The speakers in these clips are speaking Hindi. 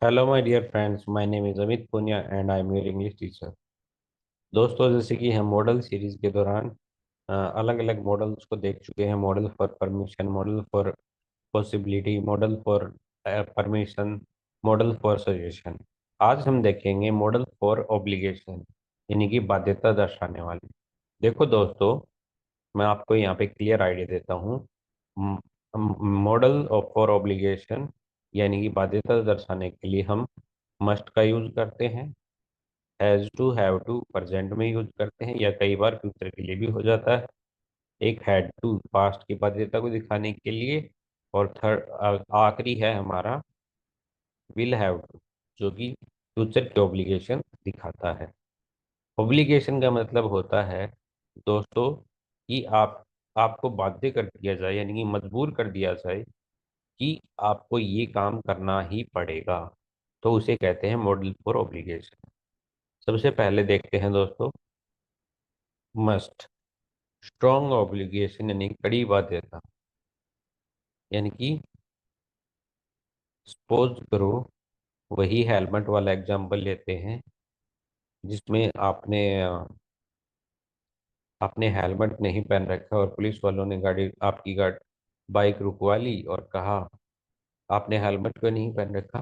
Hello, my dear friends. My name is Amit Punya and I am your English teacher. दोस्तों, जैसे कि हम मॉडल सीरीज के दौरान अलग अलग मॉडल्स को देख चुके हैं। Model for permission, model for possibility, model for permission, model for suggestion. आज हम देखेंगे मॉडल फॉर ऑब्लिगेशन, यानी कि बाध्यता दर्शाने वाले। देखो दोस्तों, मैं आपको यहाँ पे क्लियर आइडिया देता हूँ। मॉडल फॉर ऑब्लिगेशन यानी कि बाध्यता दर्शाने के लिए हम मस्ट का यूज करते हैं, has to, have to present में यूज करते हैं, या कई बार फ्यूचर के लिए भी हो जाता है। एक हैड टू पास्ट की बाध्यता को दिखाने के लिए, और थर्ड आखिरी है हमारा विल हैव टू, जो कि फ्यूचर की ऑब्लिगेशन दिखाता है। ऑब्लिगेशन का मतलब होता है दोस्तों कि आपको बाध्य कर दिया जाए, यानी कि मजबूर कर दिया जाए कि आपको ये काम करना ही पड़ेगा, तो उसे कहते हैं मॉडल फॉर ऑब्लिगेशन। सबसे पहले देखते हैं दोस्तों मस्ट। स्ट्रॉन्ग ऑब्लिगेशन यानी कड़ी बाध्यता, यानी कि सपोज करो, वही हेलमेट वाला एग्जांपल लेते हैं जिसमें आपने हेलमेट नहीं पहन रखा और पुलिस वालों ने आपकी गाड़ी बाइक रुकवा ली और कहा आपने हेलमेट क्यों नहीं पहन रखा।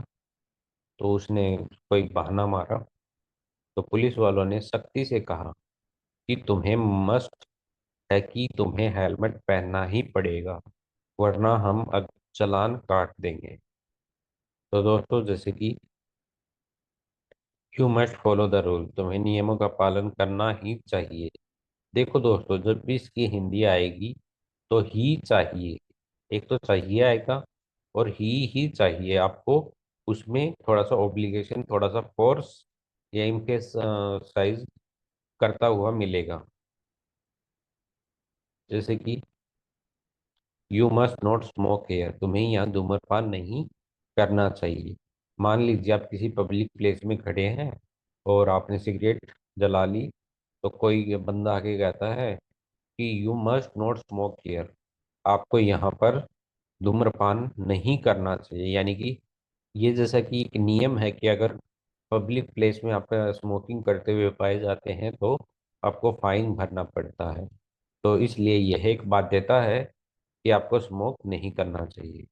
तो उसने कोई बहाना मारा, तो पुलिस वालों ने सख्ती से कहा कि तुम्हें मस्ट है कि तुम्हें हेलमेट पहनना ही पड़ेगा, वरना हम चालान काट देंगे। तो दोस्तों, जैसे कि you must follow the rule, तुम्हें नियमों का पालन करना ही चाहिए। देखो दोस्तों, जब भी इसकी हिंदी आएगी तो ही चाहिए, एक तो चाहिए आएगा और ही चाहिए आपको। उसमें थोड़ा सा ऑब्लिगेशन, थोड़ा सा फोर्स या इम्फेसाइज करता हुआ मिलेगा। जैसे कि you must not smoke here, तुम्हें यहाँ धूम्रपान नहीं करना चाहिए। मान लीजिए आप किसी पब्लिक प्लेस में खड़े हैं और आपने सिगरेट जला ली, तो कोई बंदा आके कहता है कि you must not smoke here, आपको यहाँ पर धूम्रपान नहीं करना चाहिए। यानी कि ये जैसा कि एक नियम है कि अगर पब्लिक प्लेस में आप स्मोकिंग करते हुए पाए जाते हैं तो आपको फाइन भरना पड़ता है। तो इसलिए यह एक बाध्यता है कि आपको स्मोक नहीं करना चाहिए।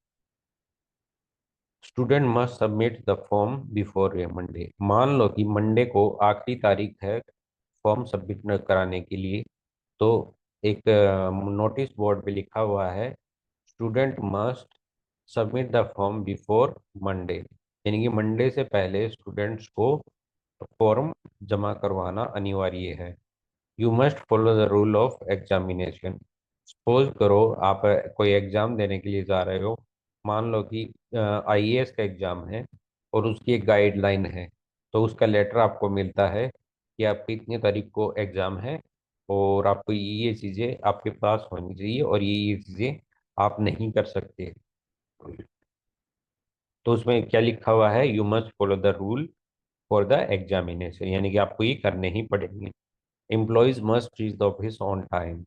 Student must submit the form before Monday, मान लो कि मंडे को आखिरी तारीख है फॉर्म सबमिट न कराने के लिए। तो एक नोटिस बोर्ड पे लिखा हुआ है student must submit the form before Monday, यानी कि मंडे से पहले स्टूडेंट्स को फॉर्म जमा करवाना अनिवार्य है। You must follow the rule of examination, suppose करो आप कोई एग्जाम देने के लिए जा रहे हो। मान लो कि आईएएस का एग्जाम है और उसकी एक गाइडलाइन है। तो उसका लेटर आपको मिलता है कि आपकी इतनी तारीख को एग्जाम है और आपको ये चीज़ें आपके पास होनी चाहिए और ये चीज़ें आप नहीं कर सकते। तो उसमें क्या लिखा हुआ है, you must follow the rule for the examination, यानी कि आपको ये करने ही पड़ेंगे। Employees must reach the office on time,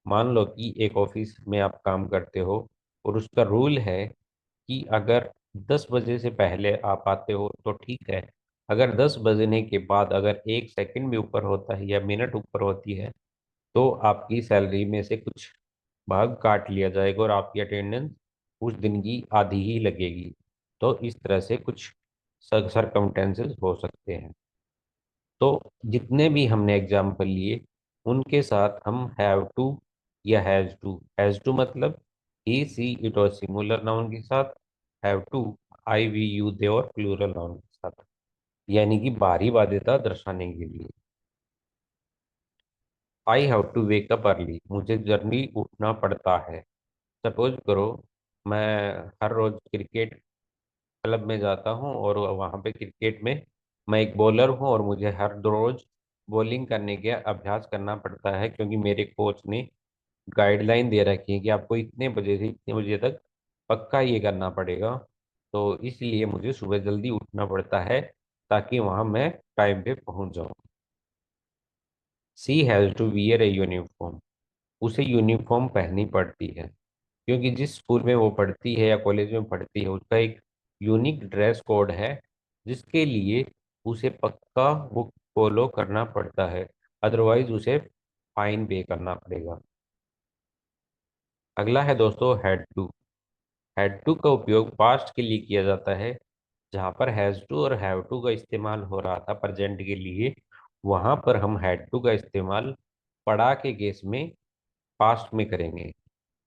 मान लो कि एक ऑफिस में आप काम करते हो और उसका रूल है कि अगर 10 बजे से पहले आप आते हो तो ठीक है, अगर 10 बजने के बाद अगर 1 सेकंड भी ऊपर होता है या मिनट ऊपर होती है तो आपकी सैलरी में से कुछ भाग काट लिया जाएगा और आपकी अटेंडेंस उस दिन की आधी ही लगेगी। तो इस तरह से कुछ सरकमटेंसेस हो सकते हैं। तो जितने भी हमने एग्जाम्पल लिए उनके साथ हम हैव टू या हैज टू मतलब ही सी इट और सिंगुलर नाउन के साथ, have to I we you they और प्लूरल नाउन के साथ, यानी कि बाहरी बाध्यता दर्शाने के लिए। I have to wake up early, मुझे जल्दी उठना पड़ता है। सपोज करो, मैं हर रोज क्रिकेट क्लब में जाता हूँ और वहाँ पे क्रिकेट में मैं एक बॉलर हूँ और मुझे हर रोज बॉलिंग करने के अभ्यास करना पड़ता है, क्योंकि मेरे कोच ने गाइडलाइन दे रखी है कि आपको इतने बजे से इतने बजे तक पक्का ये करना पड़ेगा। तो इसलिए मुझे सुबह जल्दी उठना पड़ता है ताकि वहाँ मैं टाइम पे पहुँच जाऊँ। She has to wear a uniform, उसे यूनिफॉर्म पहननी पड़ती है, क्योंकि जिस स्कूल में वो पढ़ती है या कॉलेज में पढ़ती है उसका एक यूनिक ड्रेस कोड है जिसके लिए उसे पक्का वो फॉलो करना पड़ता है, अदरवाइज उसे फाइन पे करना पड़ेगा। अगला है दोस्तों हैड टू। हैड टू का उपयोग पास्ट के लिए किया जाता है। जहाँ पर हैज टू और हैव टू का इस्तेमाल हो रहा था प्रेजेंट के लिए, वहां पर हम हैड टू का इस्तेमाल पढ़ा के केस में पास्ट में करेंगे।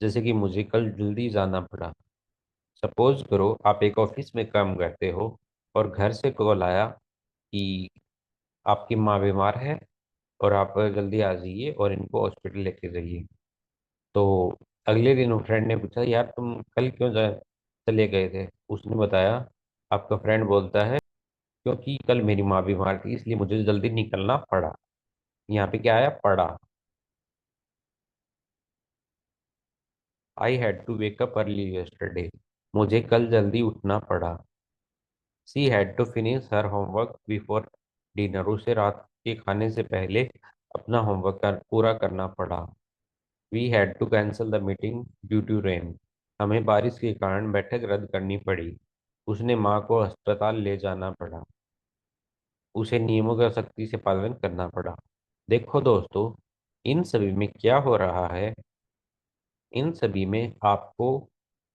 जैसे कि मुझे कल जल्दी जाना पड़ा। सपोज करो आप एक ऑफिस में काम करते हो और घर से कॉल आया कि आपकी माँ बीमार है और आप जल्दी आ जाइए और इनको हॉस्पिटल लेके जाइए। तो अगले दिन फ्रेंड ने पूछा, यार तुम कल क्यों जा चले गए थे? उसने बताया, आपका फ्रेंड बोलता है, क्योंकि कल मेरी माँ बीमार थी इसलिए मुझे जल्दी निकलना पड़ा। यहाँ पे क्या आया? पड़ा। I had to wake up early yesterday. मुझे कल जल्दी उठना पड़ा। She had to finish her homework before dinner. उसे रात के खाने से पहले अपना पूरा करना पड़ा। We had to cancel the meeting due to rain. हमें बारिश के कारण बैठक रद्द करनी पड़ी। उसने माँ को अस्पताल ले जाना पड़ा। उसे नियमों का सख्ती से पालन करना पड़ा। देखो दोस्तों, इन सभी में क्या हो रहा है? इन सभी में आपको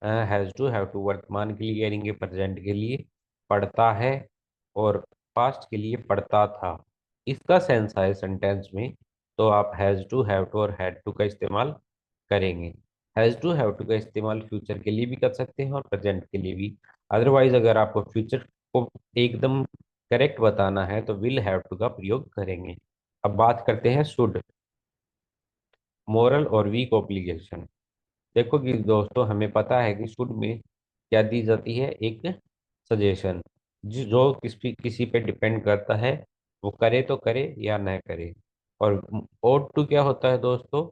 हैज टू हैव टू वर्तमान के लिए करेंगे, प्रेजेंट के लिए पढ़ता है, और पास्ट के लिए पढ़ता था। इसका सेंस है सेंटेंस में, तो आप हैज टू हैव टू और हैड टू का इस्तेमाल करेंगे। हैज टू हैव टू का इस्तेमाल फ्यूचर के लिए भी कर सकते हैं और प्रेजेंट के लिए भी। अदरवाइज अगर आपको फ्यूचर को एकदम करेक्ट बताना है तो विल हैव टू का प्रयोग करेंगे। अब बात करते हैं शुड, मोरल और वीक ऑब्लिगेशन। देखो कि दोस्तों, हमें पता है कि शुड में क्या दी जाती है? एक सजेशन, जो किसी किसी पे डिपेंड करता है, वो करे तो करे या न करे। और ought टू क्या होता है दोस्तों?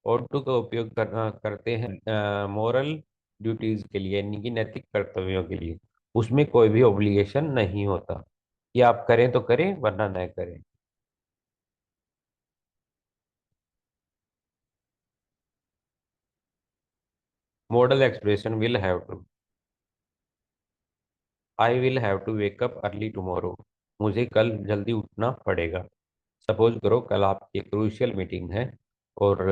ought टू का उपयोग करते हैं मोरल ड्यूटीज के लिए, यानी कि नैतिक कर्तव्यों के लिए। उसमें कोई भी ऑब्लिगेशन नहीं होता कि आप करें तो करें वरना न करें। Modal expression will have to. I will have to wake up early tomorrow. मुझे कल जल्दी उठना पड़ेगा। सपोज करो कल आपकी क्रूशियल मीटिंग है और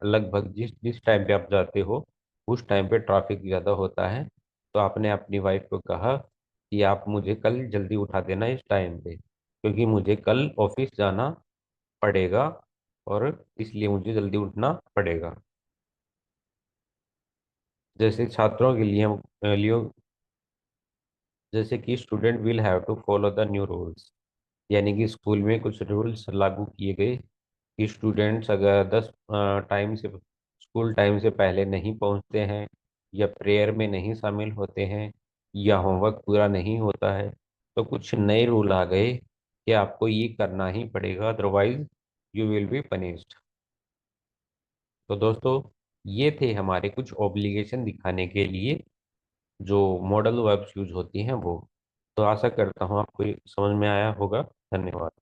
लगभग जिस जिस टाइम पे आप जाते हो उस टाइम पे ट्रैफिक ज़्यादा होता है। तो आपने अपनी वाइफ को कहा कि आप मुझे कल जल्दी उठा देना इस टाइम पे, क्योंकि मुझे कल ऑफिस जाना पड़ेगा और इसलिए मुझे जल्दी उठना पड़ेगा। जैसे छात्रों के लिए हम लियो जैसे कि student will have to follow the new rules. यानी कि स्कूल में कुछ रूल्स लागू किए गए कि स्टूडेंट्स अगर 10 टाइम से स्कूल टाइम से पहले नहीं पहुंचते हैं, या प्रेयर में नहीं शामिल होते हैं, या होमवर्क पूरा नहीं होता है, तो कुछ नए रूल आ गए कि आपको ये करना ही पड़ेगा, otherwise you will be punished. तो दोस्तों, ये थे हमारे कुछ ऑब्लिगेशन दिखाने के लिए जो मॉडल वर्ब्स यूज होती हैं वो। तो आशा करता हूँ आपको ये समझ में आया होगा। धन्यवाद।